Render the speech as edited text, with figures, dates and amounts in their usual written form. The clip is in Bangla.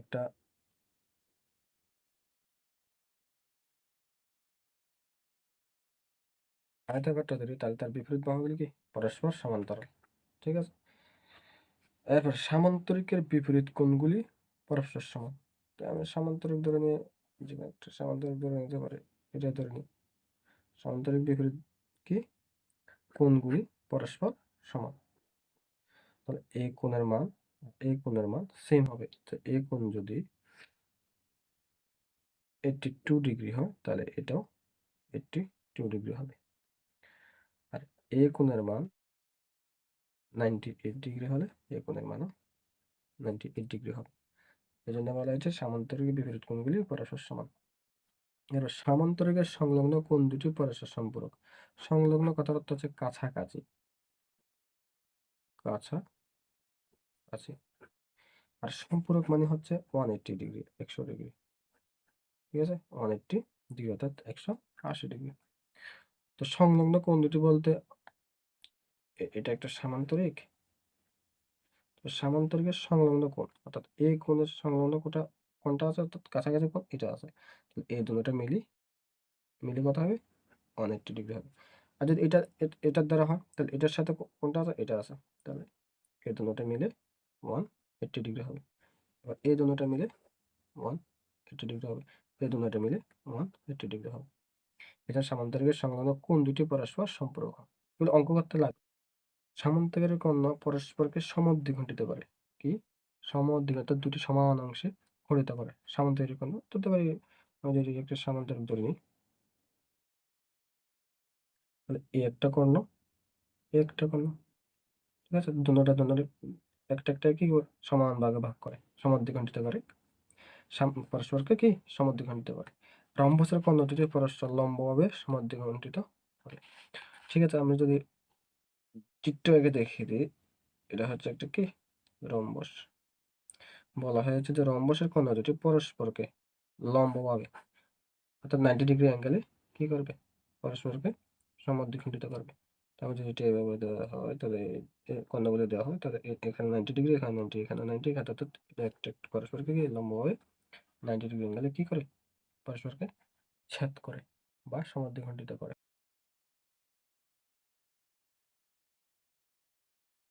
একটা আয়তাকারটা ধরি, তাহলে তার বিপরীত বাহুগুলি কি পরস্পর সমান্তরাল। ঠিক আছে, এরপর সামান্তরিকের বিপরীত কোণগুলি পরস্পর সমান। তো আমি সামান্তরিক ধরে নিয়ে যে একটা সামান্তরিক ধরে নিতে পারি, এটা ধরে নিই সামান্তরিক বিপরীত কি কোণগুলি পরস্পর সমান। তাহলে এই কোণের মান সেম হবে। তো এই কোণ যদি 82 ডিগ্রি হয়, তাহলে এটাও 82 ডিগ্রি হবে। আর এই কোণের মান 98 ডিগ্রি হলে এই কোণের মানও 98 ডিগ্রি হবে। এই জন্য বলা হয়েছে সামান্তরিক বিপরীত কোণগুলি পরস্পর সমান। এবার সামান্তরিকের সংলগ্ন কোণ দুটি পরস্পর সম্পূরক। সংলগ্ন কথার অর্থ হচ্ছে কাছাকাছি, কাছাকাছি। আর সম্পূরক মানে হচ্ছে 180 ডিগ্রি, 100 ডিগ্রি। ঠিক আছে, 180 ডিগ্রি অর্থাৎ 180 ডিগ্রি। তো সংলগ্ন কোণ দুটি বলতে এটা একটা সামান্তরিক। তো সামান্তরিকের সংলগ্ন কোণ অর্থাৎ এই কোণের সংলগ্ন কোণটা আছে, অর্থাৎ কাছাকাছি কোণ এটা আছে। এই দুটোটা মিলে কত হবে? 180 ডিগ্রি হবে। আর যদি এটার দ্বারা হয়, তাহলে এটার সাথে কোনটা আছে? এটা আছে। তাহলে এই দুটোটা মিলে 180 ডিগ্রি হবে। এবার এই দুটোটা মিলে 180 ডিগ্রি হবে। এই দুটোটা মিলে 180 ডিগ্রি হবে। এটা সামান্তরিকের সংলগ্ন কোণ দুটি পরস্পর সম্পূরক। এগুলো অঙ্ক করতে লাগে। সামান্তরিকের কোণ পরস্পরকে সমদ্বিখণ্ডিত করে। কি? সমদ্বিখণ্ডিত, অর্থাৎ দুটি সমান অংশে খণ্ডিত করে। সামান্তরিক কোণ ধরতে পারি, আমি যদি একটা সামান্তরিক ধরে নিই, তাহলে এই একটা কর্ণ, এই একটা কর্ণ। ঠিক আছে, দুটোটা একটা কি সমান ভাগে ভাগ করে, সমদ্বিখণ্ডিত করে, পরস্পরকে কি সমদ্বিখণ্ডিত করে। রম্বসের কোণ দুটি পরস্পর লম্বভাবে সমদ্বিখণ্ডিত করে। ঠিক আছে, আমি যদি চিত্র এঁকে দেখিয়ে দিই, এটা হচ্ছে একটা কি রম্বস। বলা হয়েছে যে রম্বসের কোণ দুটি পরস্পরকে লম্বভাবে অর্থাৎ 90 ডিগ্রি অ্যাঙ্গেলে কি করবে? পরস্পরকে সমদ্বিখণ্ডিত করবে। তারপর যদি এটা এভাবে দেওয়া হয়, তাহলে কোণগুলো দেওয়া হয়, তাহলে এখানে 90 ডিগ্রি, এখানে 90, এখানে 90, অর্থাৎ এটা একটা পরস্পরকে কি লম্বভাবে 90 ডিগ্রি অ্যাঙ্গেলে কি করে? পরস্পরকে ছেদ করে বা সমদ্বিখণ্ডিত করে।